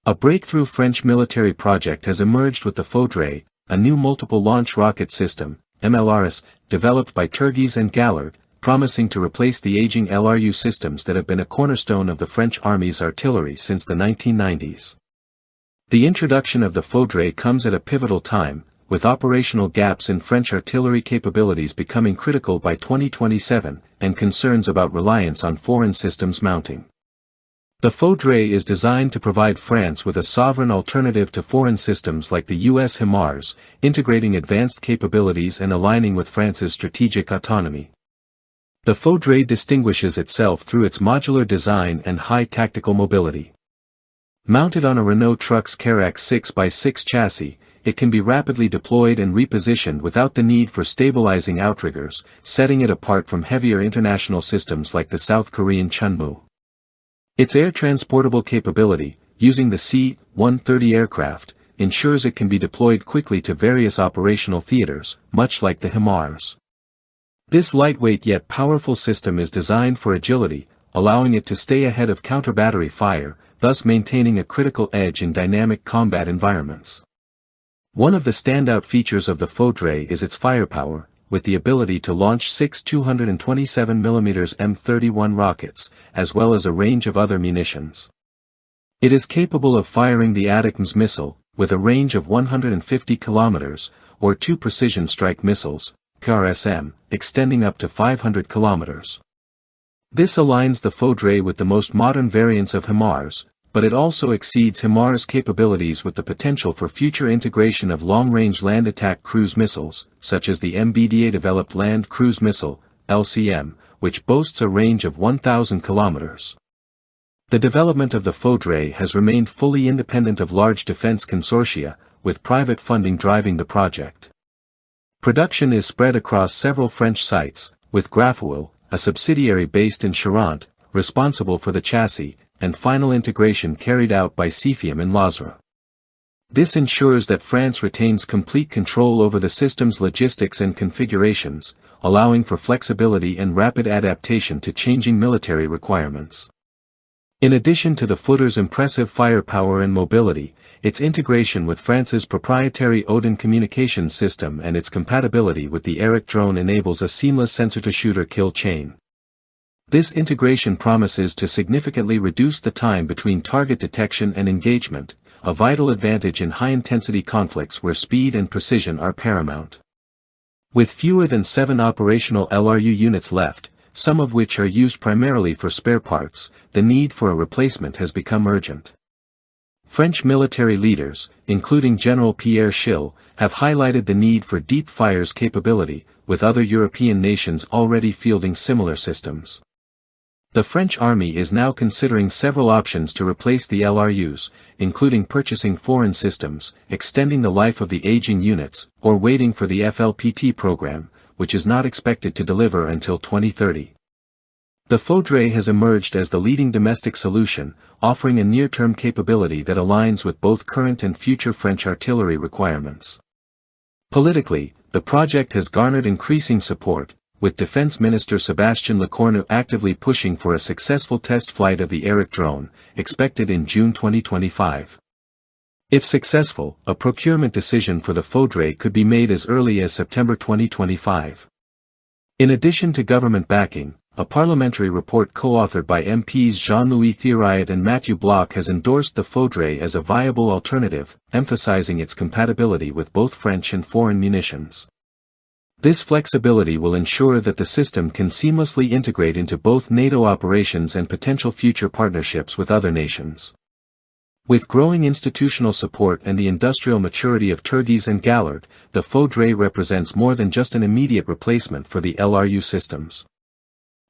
A breakthrough French military project has emerged with the Fodre, a new multiple launch rocket system, MLRS, developed by Turgis and Gaillard, promising to replace the aging LRU systems that have been a cornerstone of the French Army's artillery since the 1990s. The introduction of the Fodre comes at a pivotal time, with operational gaps in French artillery capabilities becoming critical by 2027, and concerns about reliance on foreign systems mounting. The Fodre is designed to provide France with a sovereign alternative to foreign systems like the US HIMARS, integrating advanced capabilities and aligning with France's strategic autonomy. The Fodre distinguishes itself through its modular design and high tactical mobility. Mounted on a Renault Trucks Carax 6x6 chassis, it can be rapidly deployed and repositioned without the need for stabilizing outriggers, setting it apart from heavier international systems like the South Korean Chunmoo. Its air-transportable capability, using the C-130 aircraft, ensures it can be deployed quickly to various operational theaters, much like the HIMARS. This lightweight yet powerful system is designed for agility, allowing it to stay ahead of counter-battery fire, thus maintaining a critical edge in dynamic combat environments. One of the standout features of the Fodre is its firepower, with the ability to launch 6 227mm M31 rockets, as well as a range of other munitions. It is capable of firing the HIMARS missile, with a range of 150 km, or 2 precision strike missiles, PRSM, extending up to 500 km. This aligns the Fodre with the most modern variants of HIMARS, but it also exceeds HIMARS capabilities with the potential for future integration of long-range land attack cruise missiles, such as the MBDA-developed Land Cruise Missile, LCM, which boasts a range of 1,000 km. The development of the Fodre has remained fully independent of large defense consortia, with private funding driving the project. Production is spread across several French sites, with Grafouil, a subsidiary based in Charente, responsible for the chassis, and final integration carried out by Cefium in Lozera. This ensures that France retains complete control over the system's logistics and configurations, allowing for flexibility and rapid adaptation to changing military requirements. In addition to the Fodre's impressive firepower and mobility, its integration with France's proprietary Odin communications system and its compatibility with the Eric drone enables a seamless sensor-to-shooter kill chain. This integration promises to significantly reduce the time between target detection and engagement, a vital advantage in high-intensity conflicts where speed and precision are paramount. With fewer than 7 operational LRU units left, some of which are used primarily for spare parts, the need for a replacement has become urgent. French military leaders, including General Pierre Schill, have highlighted the need for deep fires capability, with other European nations already fielding similar systems. The French Army is now considering several options to replace the LRUs, including purchasing foreign systems, extending the life of the aging units, or waiting for the FLPT program, which is not expected to deliver until 2030. The Fodre has emerged as the leading domestic solution, offering a near-term capability that aligns with both current and future French artillery requirements. Politically, the project has garnered increasing support, with Defense Minister Sébastien Lecornu actively pushing for a successful test flight of the Eric drone, expected in June 2025. If successful, a procurement decision for the Fodre could be made as early as September 2025. In addition to government backing, a parliamentary report co-authored by MPs Jean-Louis Thiriot and Mathieu Bloch has endorsed the Fodre as a viable alternative, emphasizing its compatibility with both French and foreign munitions. This flexibility will ensure that the system can seamlessly integrate into both NATO operations and potential future partnerships with other nations. With growing institutional support and the industrial maturity of Turgis and Gaillard, the Fodre represents more than just an immediate replacement for the LRU systems.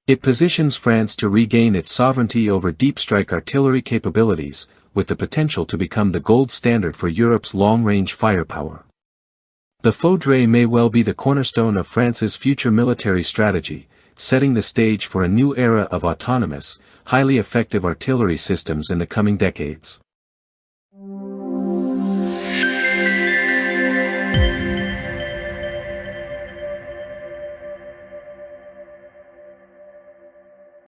It positions France to regain its sovereignty over deep-strike artillery capabilities, with the potential to become the gold standard for Europe's long-range firepower. The Fodre may well be the cornerstone of France's future military strategy, setting the stage for a new era of autonomous, highly effective artillery systems in the coming decades.